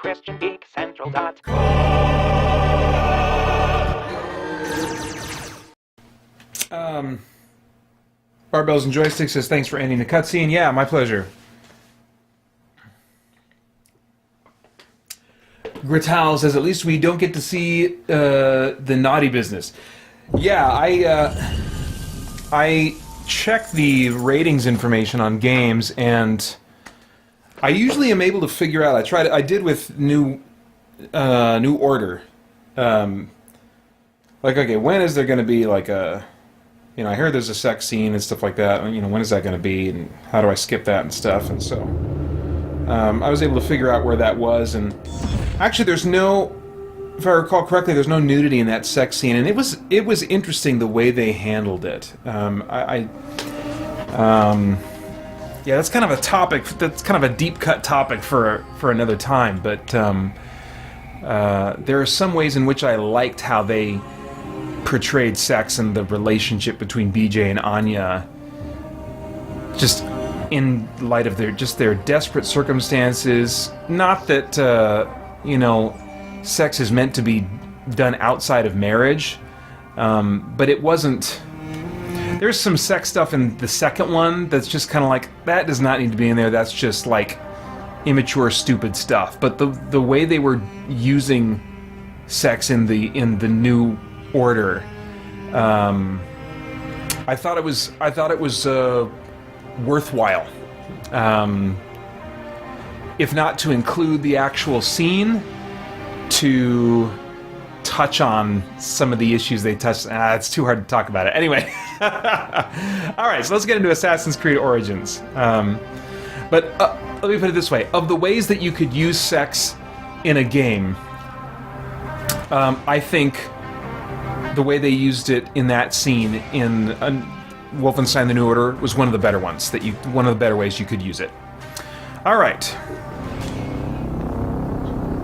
ChristianGeekCentral.com. Barbells and Joysticks says, thanks for ending the cutscene. Yeah, my pleasure. Grital says, at least we don't get to see the naughty business. Yeah, I check the ratings information on games, and I usually am able to figure out. I did with New Order. Like, okay, when is there going to be like a, you know, I heard there's a sex scene and stuff like that. You know, when is that going to be, and how do I skip that and stuff? And so I was able to figure out where that was, and actually, there's no, if I recall correctly, there's no nudity in that sex scene, and it was interesting the way they handled it. Yeah, that's kind of a topic. That's kind of a deep cut topic for another time. But there are some ways in which I liked how they portrayed sex and the relationship between BJ and Anya, just in light of their desperate circumstances. Not that you know, sex is meant to be done outside of marriage, but it wasn't. There's some sex stuff in the second one that's just kind of like, that does not need to be in there. That's just like immature, stupid stuff. But the way they were using sex in the New Order, I thought it was worthwhile. If not to include the actual scene, to touch on some of the issues they touched. It's too hard to talk about it. Anyway. Alright, so let's get into Assassin's Creed Origins. But let me put it this way. Of the ways that you could use sex in a game, I think the way they used it in that scene in Wolfenstein: The New Order was one of the better ones. One of the better ways you could use it. Alright.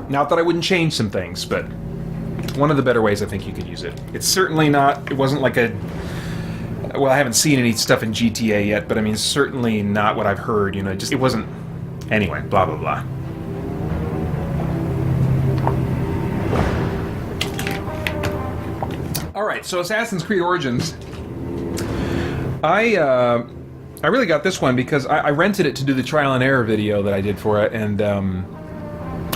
Not that I wouldn't change some things, but one of the better ways I think you could use it. It's certainly not, it wasn't like a, well, I haven't seen any stuff in GTA yet, but I mean, certainly not what I've heard, you know, just, it wasn't, anyway, blah, blah, blah. Alright, so Assassin's Creed Origins. I really got this one because I rented it to do the trial and error video that I did for it, and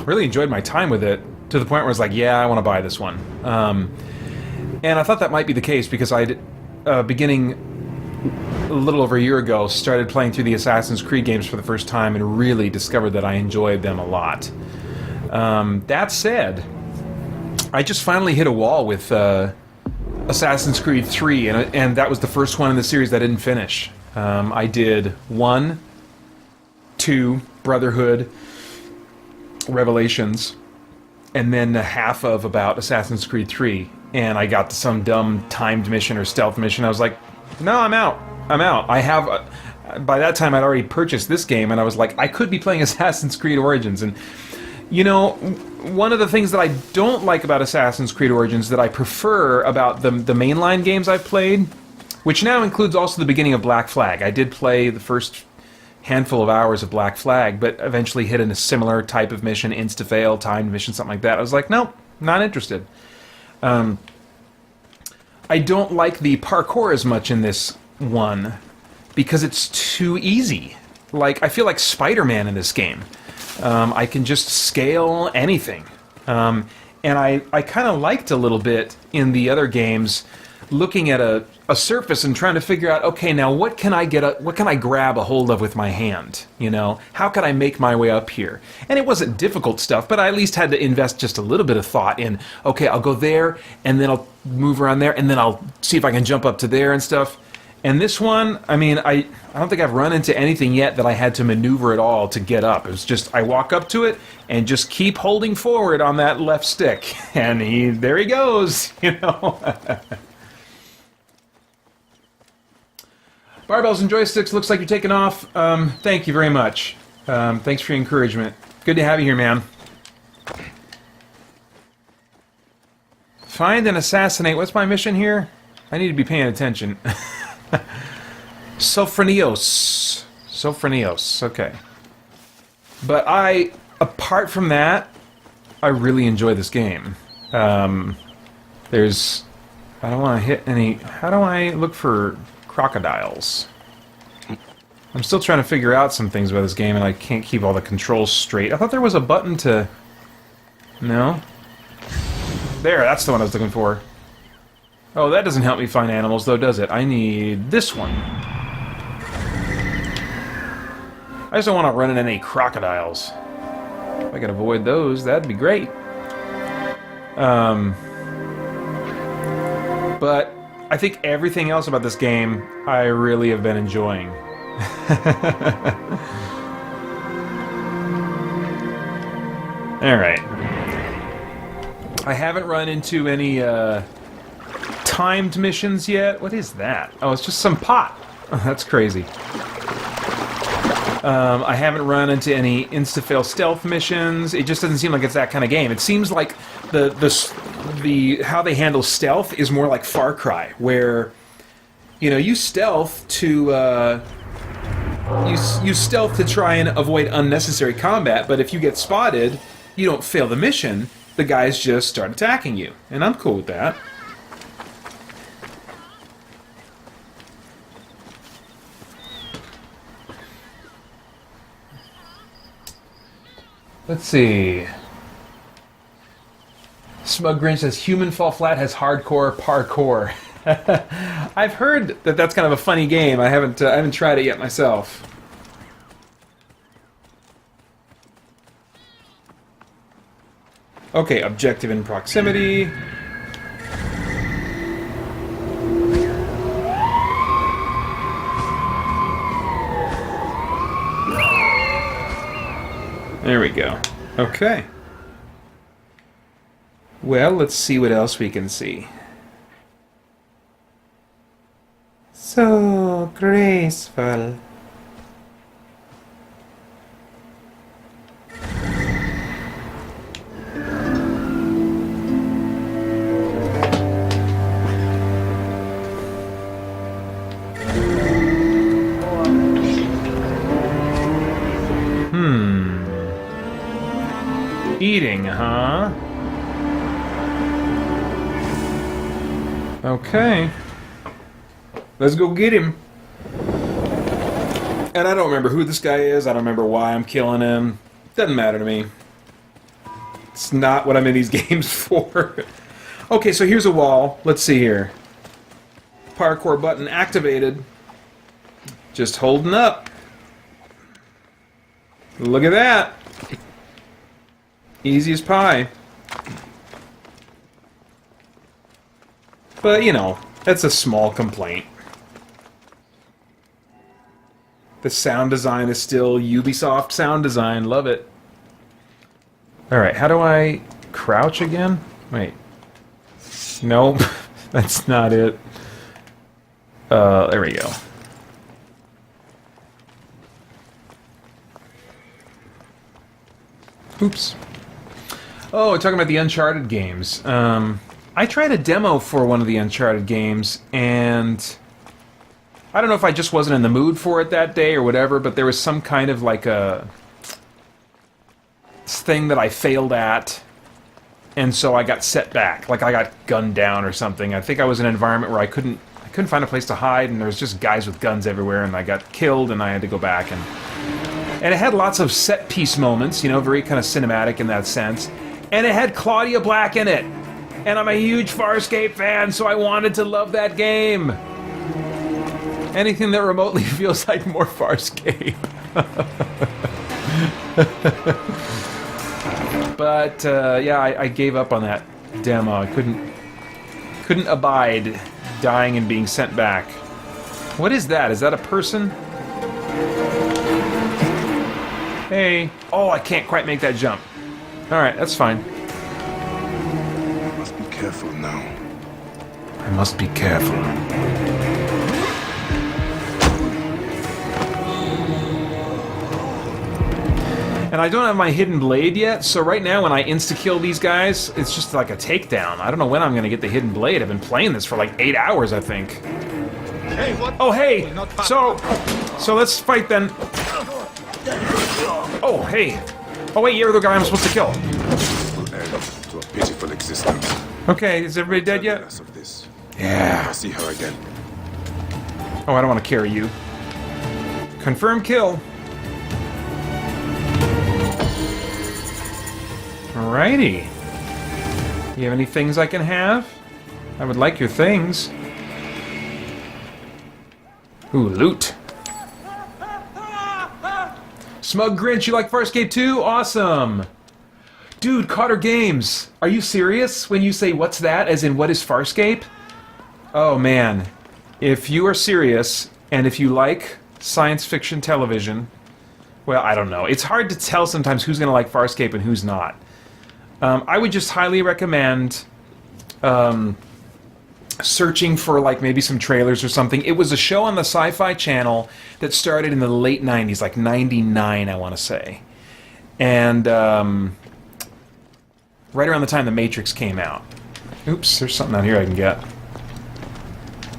really enjoyed my time with it, to the point where I was like, yeah, I want to buy this one. And I thought that might be the case because I'd, beginning a little over a year ago, started playing through the Assassin's Creed games for the first time and really discovered that I enjoyed them a lot. That said, I just finally hit a wall with Assassin's Creed 3, and that was the first one in the series that I didn't finish. I did 1, 2, Brotherhood, Revelations, and then half of about Assassin's Creed 3, and I got to some dumb timed mission or stealth mission. I was like, no, I'm out. I have, by that time I'd already purchased this game, and I was like, I could be playing Assassin's Creed Origins. And, you know, one of the things that I don't like about Assassin's Creed Origins that I prefer about the mainline games I've played, which now includes also the beginning of Black Flag. I did play the first handful of hours of Black Flag, but eventually hit in a similar type of mission, insta-fail, timed mission, something like that. I was like, nope, not interested. I don't like the parkour as much in this one, because it's too easy. Like, I feel like Spider-Man in this game. I can just scale anything. And I kind of liked a little bit in the other games looking at a surface and trying to figure out, okay, now what can I grab a hold of with my hand? You know, how can I make my way up here? And it wasn't difficult stuff, but I at least had to invest just a little bit of thought in, okay, I'll go there, and then I'll move around there, and then I'll see if I can jump up to there and stuff. And this one, I mean, I don't think I've run into anything yet that I had to maneuver at all to get up. It was just, I walk up to it and just keep holding forward on that left stick, and there he goes, you know. Barbells and Joysticks, looks like you're taking off. Thank you very much. Thanks for your encouragement. Good to have you here, man. Find and assassinate. What's my mission here? I need to be paying attention. Sophronios, okay. But apart from that, I really enjoy this game. There's... I don't want to hit any... How do I look for crocodiles? I'm still trying to figure out some things about this game, and I can't keep all the controls straight. I thought there was a button to... No? There, that's the one I was looking for. Oh, that doesn't help me find animals, though, does it? I need this one. I just don't want to run into any crocodiles. If I could avoid those, that'd be great. But I think everything else about this game I really have been enjoying. Alright. I haven't run into any timed missions yet. What is that? Oh, it's just some pot. Oh, that's crazy. I haven't run into any insta-fail stealth missions. It just doesn't seem like it's that kind of game. It seems like the how they handle stealth is more like Far Cry, where you stealth to you stealth to try and avoid unnecessary combat. But if you get spotted, you don't fail the mission. The guys just start attacking you, and I'm cool with that. Let's see. Smug Grinch says Human Fall Flat has hardcore parkour. I've heard that that's kind of a funny game. I haven't tried it yet myself. Okay, objective in proximity. There we go. Okay. Well, let's see what else we can see. So graceful. Eating, huh? Okay. Let's go get him. And I don't remember who this guy is. I don't remember why I'm killing him. Doesn't matter to me. It's not what I'm in these games for. Okay, so here's a wall. Let's see here. Parkour button activated. Just holding up. Look at that. Easy as pie. But, that's a small complaint. The sound design is still Ubisoft sound design. Love it. Alright, how do I crouch again? Wait. Nope. That's not it. There we go. Oops. Oh, talking about the Uncharted games. I tried a demo for one of the Uncharted games, and I don't know if I just wasn't in the mood for it that day or whatever, but there was some kind of like a thing that I failed at, and so I got set back. Like I got gunned down or something. I think I was in an environment where I couldn't find a place to hide, and there was just guys with guns everywhere, and I got killed, and I had to go back. And it had lots of set-piece moments, very kind of cinematic in that sense. And it had Claudia Black in it. And I'm a huge Farscape fan, so I wanted to love that game. Anything that remotely feels like more Farscape. But, yeah, I gave up on that demo. I couldn't abide dying and being sent back. What is that? Is that a person? Hey. Oh, I can't quite make that jump. Alright, that's fine. Must be careful now. I must be careful. And I don't have my hidden blade yet, so right now when I insta-kill these guys, it's just like a takedown. I don't know when I'm gonna get the hidden blade. I've been playing this for like 8 hours, I think. Hey, what? Oh, hey! So let's fight then. Oh, hey! Oh wait, you're the guy I'm supposed to kill. Okay, is everybody dead yet? Less of this. Yeah. I'll see her again. Oh, I don't want to carry you. Confirm kill. Alrighty. You have any things I can have? I would like your things. Ooh, loot. Smug Grinch, you like Farscape 2? Awesome! Dude, Cotter Games, are you serious when you say what's that, as in what is Farscape? Oh man, if you are serious, and if you like science fiction television, well, I don't know. It's hard to tell sometimes who's going to like Farscape and who's not. I would just highly recommend searching for like maybe some trailers or something. It was a show on the Sci-Fi Channel that started in the late 90s, like 99, I want to say. And right around the time The Matrix came out. Oops, there's something out here I can get.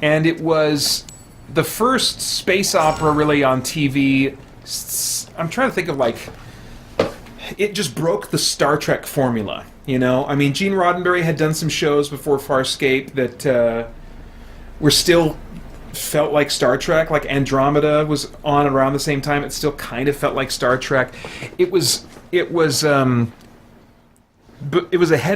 And it was the first space opera really on TV. I'm trying to think of like... It just broke the Star Trek formula, you know? I mean, Gene Roddenberry had done some shows before Farscape that were still felt like Star Trek. Like Andromeda was on around the same time. It still kind of felt like Star Trek. It was ahead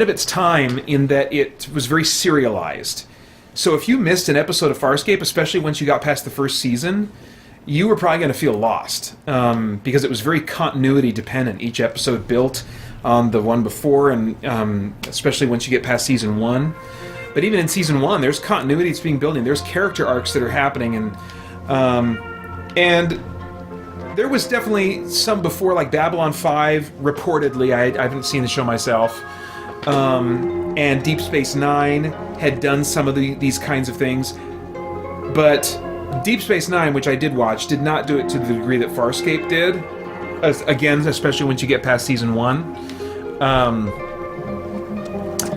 of its time in that it was very serialized. So if you missed an episode of Farscape, especially once you got past the first season, you were probably going to feel lost, because it was very continuity dependent. Each episode built on the one before, and especially once you get past season 1. But even in season 1, there's continuity that's being built in. There's character arcs that are happening, and there was definitely some before, like Babylon 5, reportedly. I haven't seen the show myself. And Deep Space Nine had done some of these kinds of things. But Deep Space Nine, which I did watch, did not do it to the degree that Farscape did. Again, especially once you get past season 1.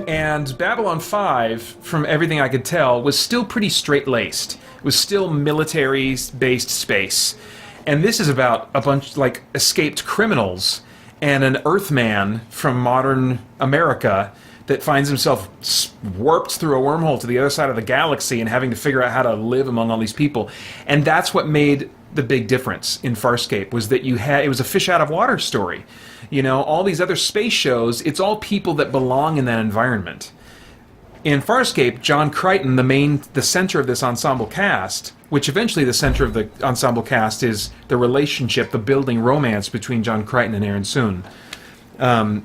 And Babylon 5, from everything I could tell, was still pretty straight-laced. It was still military-based space. And this is about a bunch, like, escaped criminals and an Earthman from modern America that finds himself warped through a wormhole to the other side of the galaxy and having to figure out how to live among all these people. And that's what made the big difference in Farscape, was that it was a fish out of water story. You know, all these other space shows, it's all people that belong in that environment. In Farscape, John Crichton, the center of this ensemble cast, which eventually the center of the ensemble cast is the relationship, the building romance between John Crichton and Aaron Soon. But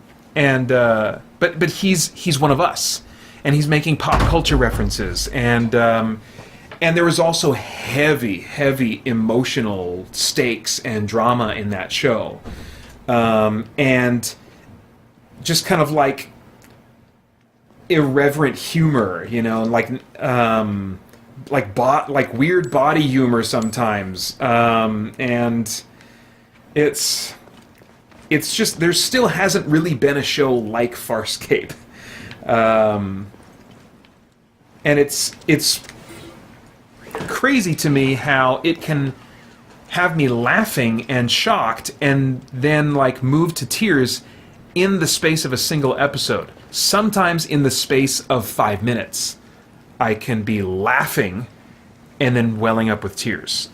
he's one of us, and he's making pop culture references, and there was also heavy emotional stakes and drama in that show, and just kind of like irreverent humor, you know, like weird body humor sometimes, and it's just, there still hasn't really been a show like Farscape, and it's crazy to me how it can have me laughing and shocked and then like move to tears in the space of a single episode. Sometimes in the space of 5 minutes, I can be laughing and then welling up with tears.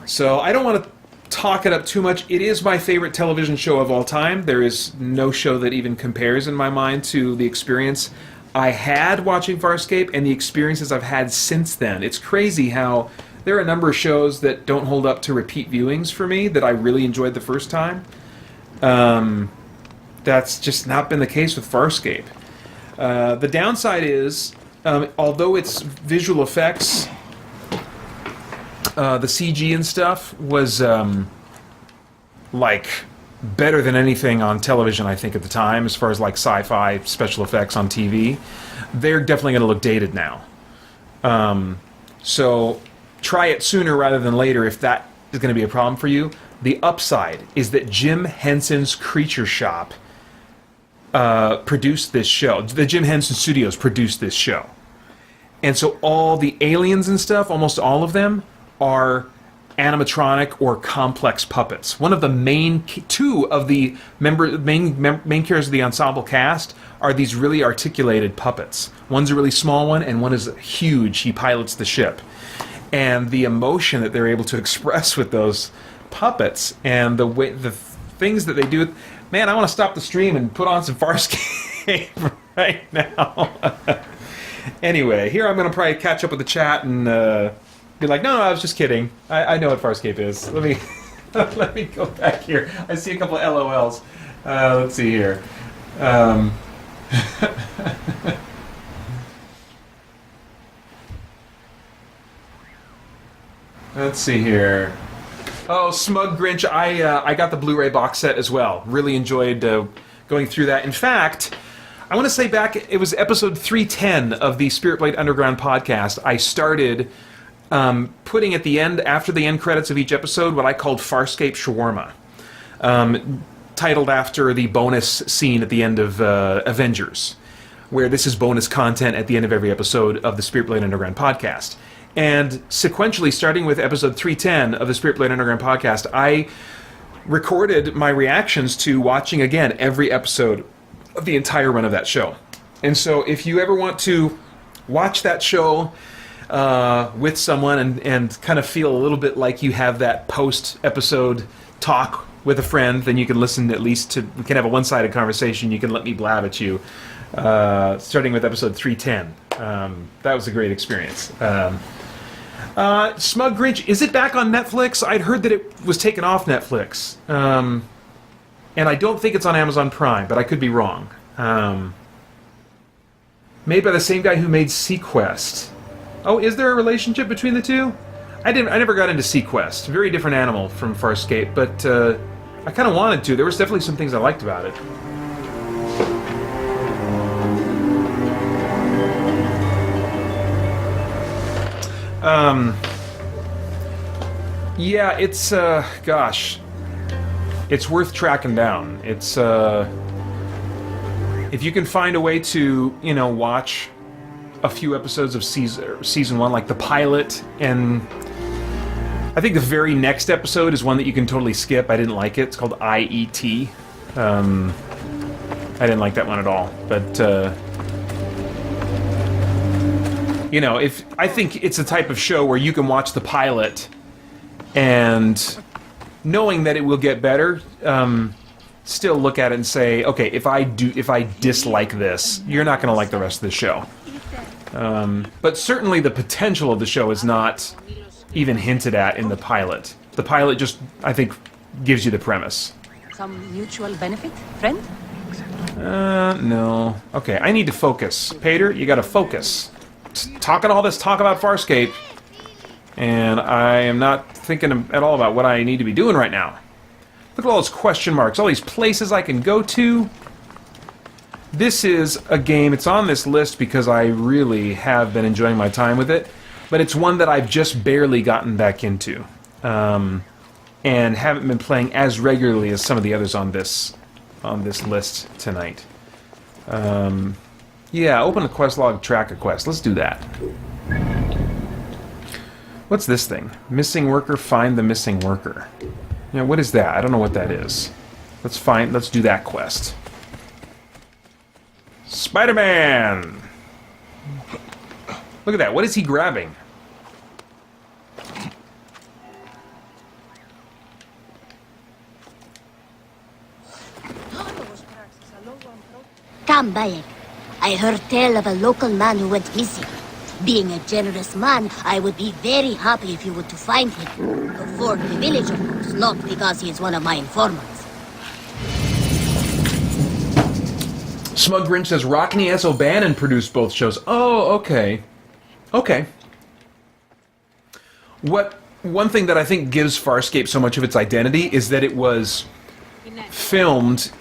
So I don't want to talk it up too much. It is my favorite television show of all time. There is no show that even compares in my mind to the experience I had watching Farscape and the experiences I've had since then. It's crazy how there are a number of shows that don't hold up to repeat viewings for me that I really enjoyed the first time. That's just not been the case with Farscape. The downside is, although its visual effects, the CG and stuff was like better than anything on television, I think, at the time, as far as like sci-fi special effects on TV. They're definitely going to look dated now. So try it sooner rather than later if that is going to be a problem for you. The upside is that Jim Henson's Creature Shop produced this show. The Jim Henson Studios produced this show. And so all the aliens and stuff, almost all of them, are animatronic or complex puppets. One of the two of the main characters of the ensemble cast are these really articulated puppets. One's a really small one, and one is huge. He pilots the ship. And the emotion that they're able to express with those puppets and the things that they do. Man, I want to stop the stream and put on some Farscape right now. Anyway, here I'm going to probably catch up with the chat and be like, no, I was just kidding. I know what Farscape is. Let me let me go back here. I see a couple of LOLs. Let's see here. Let's see here. Oh, Smug Grinch, I got the Blu-ray box set as well. Really enjoyed going through that. In fact, I want to say back, it was episode 310 of the Spirit Blade Underground podcast. I started putting at the end, after the end credits of each episode, what I called Farscape Shawarma. Titled after the bonus scene at the end of Avengers, where this is bonus content at the end of every episode of the Spirit Blade Underground podcast. And sequentially, starting with episode 310 of the Spirit Blade Underground podcast, I recorded my reactions to watching again every episode of the entire run of that show. And so if you ever want to watch that show with someone and kind of feel a little bit like you have that post-episode talk with a friend, then you can listen at least to, we can have a one-sided conversation, you can let me blab at you, starting with episode 310. That was a great experience. Smug Grinch, is it back on Netflix? I'd heard that it was taken off Netflix. And I don't think it's on Amazon Prime, but I could be wrong. Made by the same guy who made Sequest. Oh, is there a relationship between the two? I never got into Sequest. Very different animal from Farscape, but I kind of wanted to. There was definitely some things I liked about it. Yeah, it's, gosh, it's worth tracking down. It's, if you can find a way to, you know, watch a few episodes of season 1, like the pilot, and I think the very next episode is one that you can totally skip. I didn't like it. It's called IET. I didn't like that one at all, but, you know, I think it's a type of show where you can watch the pilot and knowing that it will get better, still look at it and say, okay, if I dislike this, you're not going to like the rest of the show. But certainly the potential of the show is not even hinted at in the pilot. The pilot just, I think, gives you the premise. Some mutual benefit, friend? No. Okay, I need to focus. Pater, you gotta focus. Talking all this talk about Farscape, and I am not thinking at all about what I need to be doing right now. Look at all those question marks, all these places I can go to. This is a game, it's on this list because I really have been enjoying my time with it, but it's one that I've just barely gotten back into, and haven't been playing as regularly as some of the others on this list tonight. Yeah, open a quest log, track a quest. Let's do that. What's this thing? Missing worker, find the missing worker. Yeah, what is that? I don't know what that is. Let's do that quest. Spider-Man! Look at that, what is he grabbing? Come, Bayek. I heard tell of a local man who went missing. Being a generous man, I would be very happy if you were to find him. For the village, of course, not because he is one of my informants. Smug Grinch says Rockney S. O'Bannon produced both shows. Oh, okay. Okay. One thing that I think gives Farscape so much of its identity is that it was filmed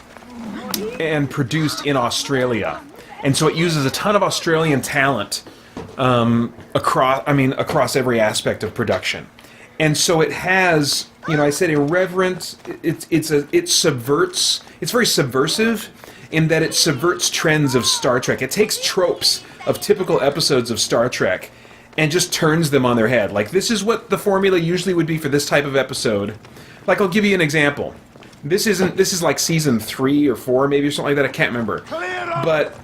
and produced in Australia. And so it uses a ton of Australian talent across every aspect of production. And so it has, you know, I said irreverent, it subverts, it's very subversive in that it subverts trends of Star Trek. It takes tropes of typical episodes of Star Trek and just turns them on their head. Like, this is what the formula usually would be for this type of episode. Like, I'll give you an example. This is like season 3 or 4 maybe or something like that. I can't remember. But,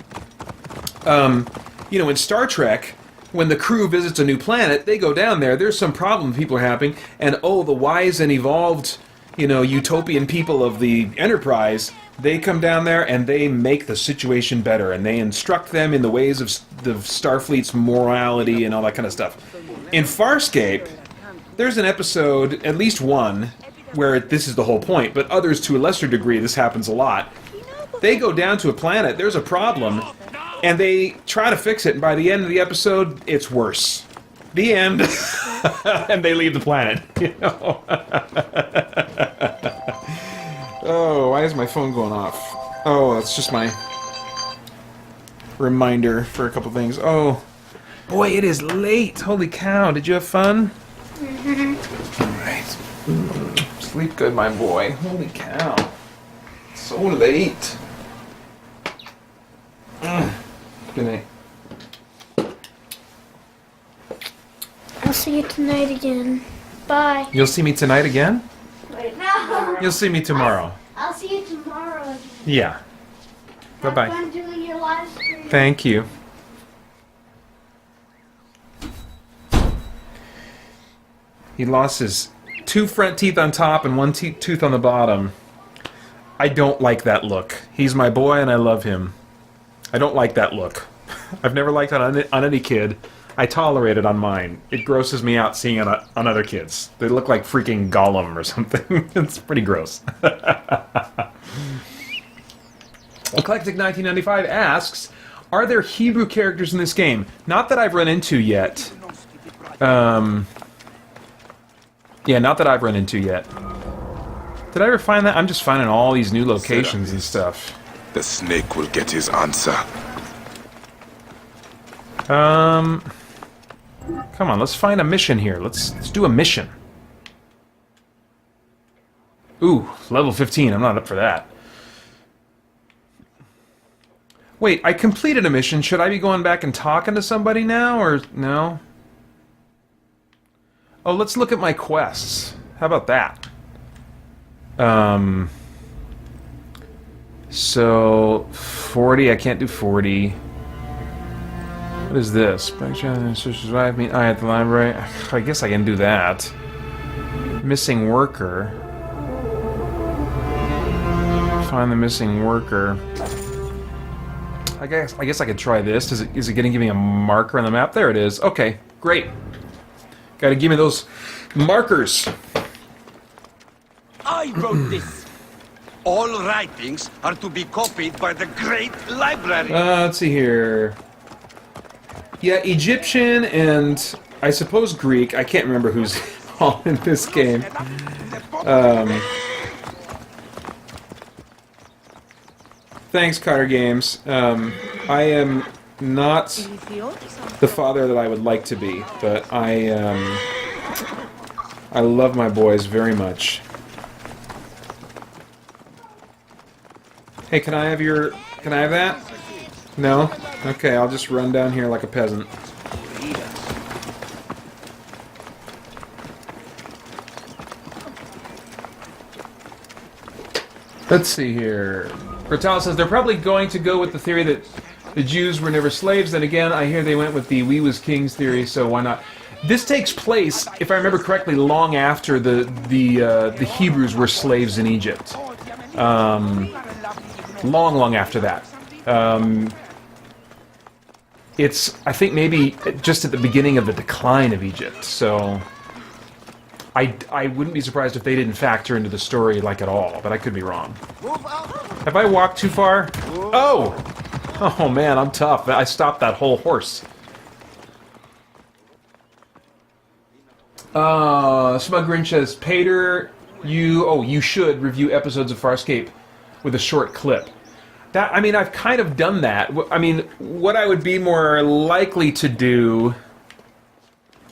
you know, in Star Trek, when the crew visits a new planet, they go down there, there's some problem people are having, and oh, the wise and evolved, you know, utopian people of the Enterprise, they come down there and they make the situation better, and they instruct them in the ways of the Starfleet's morality and all that kind of stuff. In Farscape, there's an episode, at least one, where this is the whole point, but others to a lesser degree, this happens a lot. They go down to a planet, there's a problem, and they try to fix it, and by the end of the episode, it's worse. The end. And they leave the planet, you know. Oh, why is my phone going off? Oh, that's just my reminder for a couple things. Oh, boy, it is late. Holy cow, did you have fun? Mm-hmm. All right. Sleep good, my boy. Holy cow. It's so late. Good night. I'll see you tonight again. Bye. You'll see me tonight again? Wait, no. You'll see me tomorrow. I'll see you tomorrow again. Yeah. Bye-bye. Have fun doing your live stream. Thank you. He lost his 2 front teeth on top and 1 tooth on the bottom. I don't like that look. He's my boy and I love him. I don't like that look. I've never liked it on any kid. I tolerate it on mine. It grosses me out seeing it on other kids. They look like freaking Gollum or something. It's pretty gross. Eclectic 1995 asks, are there Hebrew characters in this game? Not that I've run into yet. Yeah, not that I've run into yet. Did I ever find that? I'm just finding all these new locations and stuff. The snake will get his answer. Come on, let's find a mission here. Let's do a mission. Ooh, level 15. I'm not up for that. Wait, I completed a mission. Should I be going back and talking to somebody now, or no? Oh, let's look at my quests. How about that? So 40. I can't do 40. What is this? Survive me. I at the library. I guess I can do that. Missing worker. Find the missing worker. I guess I could try this. Is it going to give me a marker on the map? There it is. Okay, great. Got to give me those markers. I wrote this. All writings are to be copied by the great library. Let's see here. Yeah, Egyptian and I suppose Greek. I can't remember who's all in this game. Thanks, Cotter Games. I am not the father that I would like to be, but I love my boys very much. Hey, can I have that? No? Okay, I'll just run down here like a peasant. Let's see here. Bertal says they're probably going to go with the theory that the Jews were never slaves. Then again, I hear they went with the we was kings theory, so why not? This takes place, if I remember correctly, long after the Hebrews were slaves in Egypt. Long after that. It's, I think, maybe just at the beginning of the decline of Egypt, so I wouldn't be surprised if they didn't factor into the story like at all, but I could be wrong. Have I walked too far? Oh! Oh man, I'm tough. I stopped that whole horse. Smug Grinch says, Pater, you should review episodes of Farscape with a short clip. That, I mean, I've kind of done that. I mean, what I would be more likely to do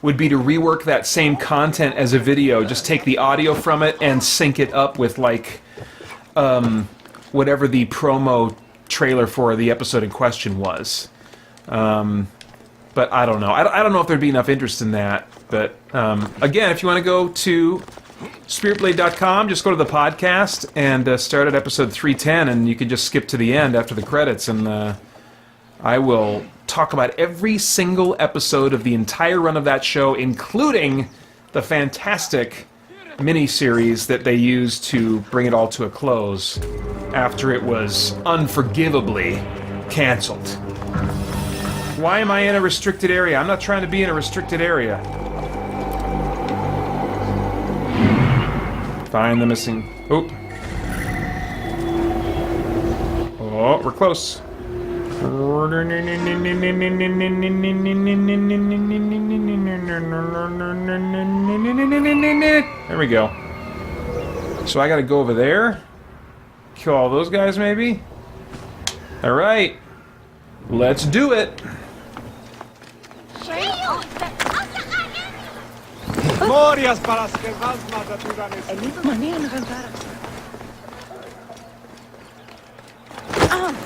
would be to rework that same content as a video, just take the audio from it and sync it up with, like, whatever the promo trailer for the episode in question was. But I don't know. I don't know if there'd be enough interest in that. But again, if you want to go to spiritblade.com, just go to the podcast and start at episode 310, and you can just skip to the end after the credits, and I will talk about every single episode of the entire run of that show, including the fantastic mini-series that they used to bring it all to a close after it was unforgivably canceled. Why am I in a restricted area? I'm not trying to be in a restricted area. Find the missing... Oop. Oh, we're close. There we go. So I gotta go over there. Kill all those guys, maybe? Alright. Let's do it.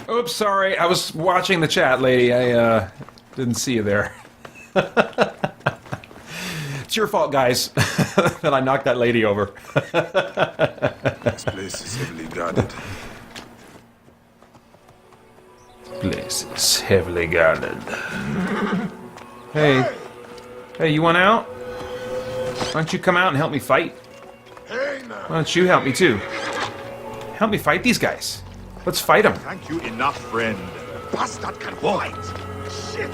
Oops, sorry. I was watching the chat, lady. I didn't see you there. It's your fault, guys, that I knocked that lady over. This place is heavily guarded. Place is heavily guarded. Hey. Hey, you want out? Why don't you come out and help me fight? Why don't you help me too? Help me fight these guys. Let's fight them. Thank you enough, friend. Bastard can fight. Shit.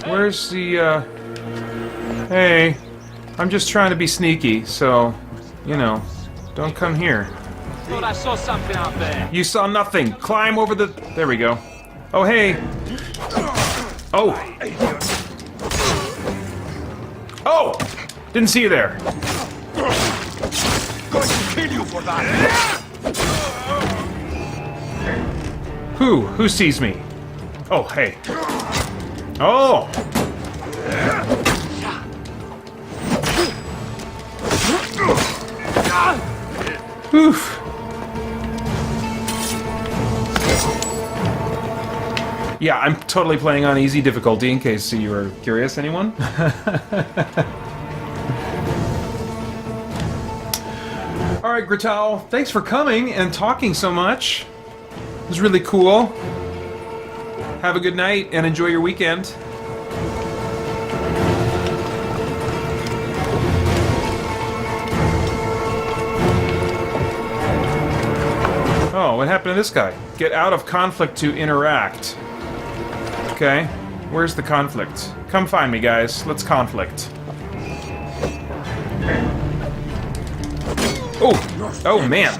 Where's the, Hey, I'm just trying to be sneaky, so, you know, don't come here. Thought I saw something out there. You saw nothing. Climb over the... There we go. Oh, hey. Oh. Oh! Didn't see you there. Going to kill you for that! Who sees me? Oh, hey. Oh! Oof. Yeah, I'm totally playing on easy difficulty, in case you were curious, anyone? Alright, Gratal, thanks for coming and talking so much. It was really cool. Have a good night and enjoy your weekend. Oh, what happened to this guy? Get out of conflict to interact. Okay, where's the conflict? Come find me, guys. Let's conflict. Oh! Oh, man!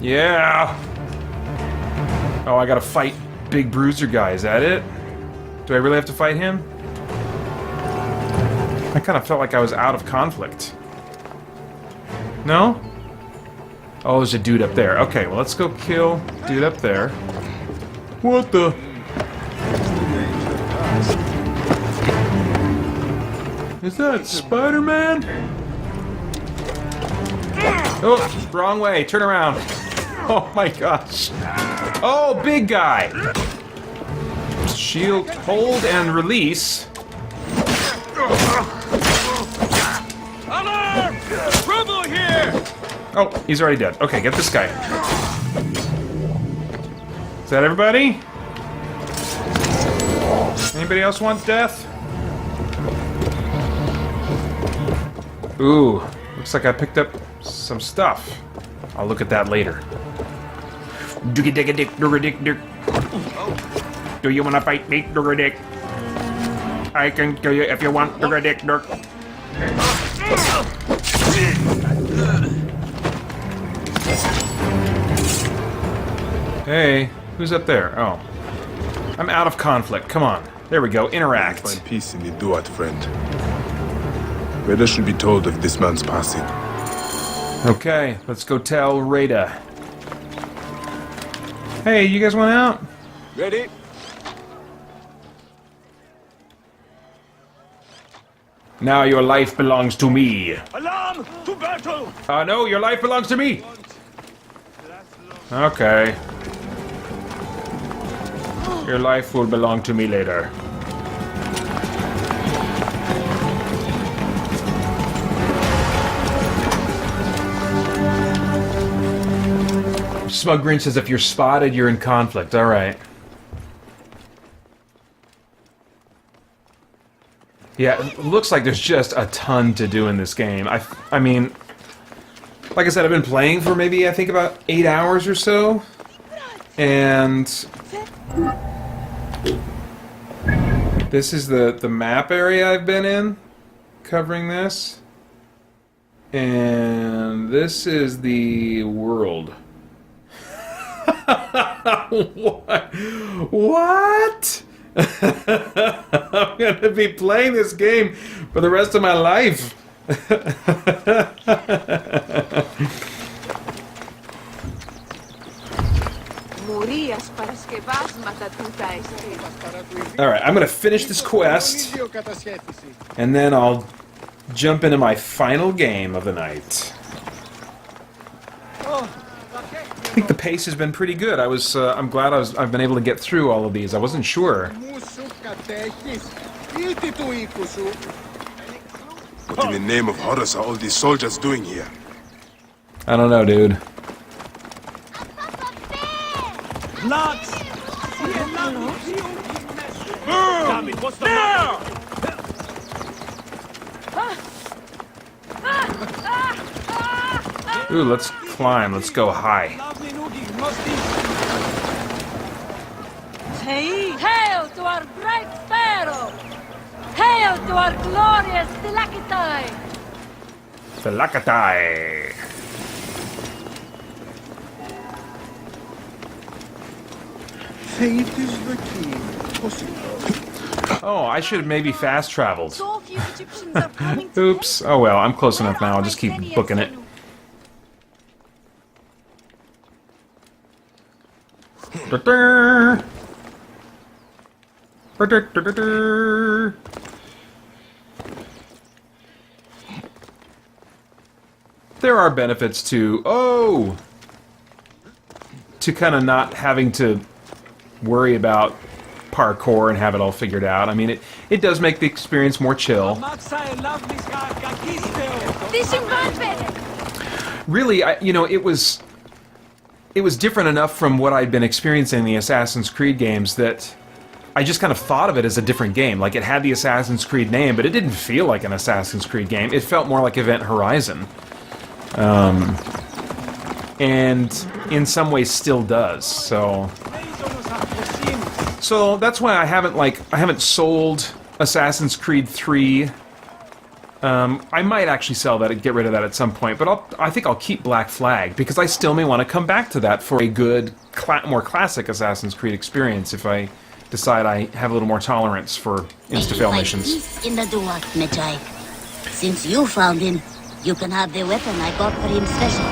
Yeah! Oh, I gotta fight Big Bruiser guy, is that it? Do I really have to fight him? I kind of felt like I was out of conflict. No? Oh, there's a dude up there. Okay, well, let's go kill dude up there. What the? Is that Spider-Man? Oh, wrong way. Turn around. Oh my gosh. Oh, big guy. Shield, hold, and release. Alarm! Trouble here! Oh, he's already dead. Okay, get this guy. Is that everybody? Anybody else want death? Ooh, looks like I picked up some stuff. I'll look at that later. Do you wanna fight me, dick? I can kill you if you want, dick. Hey, who's up there? Oh. I'm out of conflict. Come on. There we go. Interact. Find peace in the duat, friend. Reda should be told of this man's passing. Okay, let's go tell Rada. Hey, you guys want out? Ready? Now your life belongs to me. Alarm! Come to battle! No, your life belongs to me! Okay. Your life will belong to me later. Smug Grinch says if you're spotted, you're in conflict. Alright. Yeah, it looks like there's just a ton to do in this game. I mean, like I said, I've been playing for maybe, I think, about 8 hours or so. And this is the map area I've been in, covering this. And this is the world. What? What? I'm gonna be playing this game for the rest of my life. Alright, I'm gonna finish this quest, and then I'll jump into my final game of the night. I think the pace has been pretty good. I'm glad I've been able to get through all of these. I wasn't sure. What in the name of Horus are all these soldiers doing here? I don't know, dude. Nuts! Damn it, what's the matter? Ooh, let's climb. Let's go high. Hail to our great pharaoh! Hail to our glorious Dilakatai! Felakatai. Faith is the key. Oh, I should have maybe fast traveled. So few Egyptians are coming to Oops. Oh well, I'm close enough now. I'll just keep booking it. There are benefits to kind of not having to worry about parkour and have it all figured out. I mean, it does make the experience more chill. Really, it was different enough from what I'd been experiencing in the Assassin's Creed games that I just kind of thought of it as a different game. Like, it had the Assassin's Creed name, but it didn't feel like an Assassin's Creed game. It felt more like Event Horizon. And in some ways still does, so that's why I haven't sold Assassin's Creed 3. I might actually sell that and get rid of that at some point, but I think I'll keep Black Flag, because I still may want to come back to that for a good, more classic Assassin's Creed experience if I decide I have a little more tolerance for insta-fail missions. Peace in the Duat, Medjay. Since you found him, you can have the weapon I got for him special.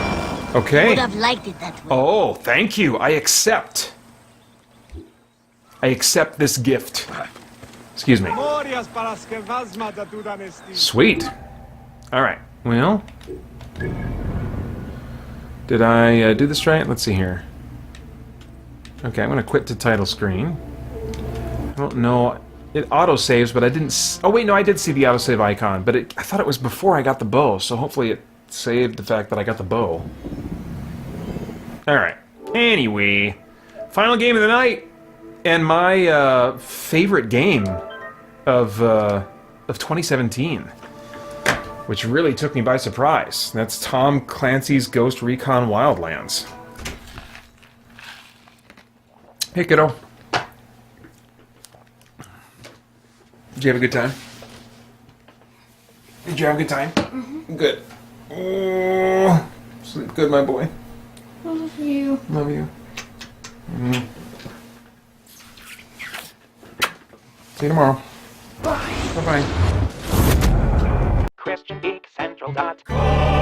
Okay. Would have liked it that way. Oh, thank you. I accept this gift. Excuse me. Sweet. Alright, well... Did I do this right? Let's see here. Okay, I'm gonna quit to title screen. I don't know... It auto-saves, but I didn't... Oh wait, no, I did see the auto-save icon, but I thought it was before I got the bow, so hopefully it saved the fact that I got the bow. Alright. Anyway, final game of the night, and my favorite game of 2017, which really took me by surprise. That's Tom Clancy's Ghost Recon Wildlands. Hey, kiddo. Did you have a good time? Did you have a good time? Mm-hmm. Good. Oh, sleep good, my boy. Love you. Love you. Mm. See you tomorrow. Bye. Bye-bye. christiangeekcentral.com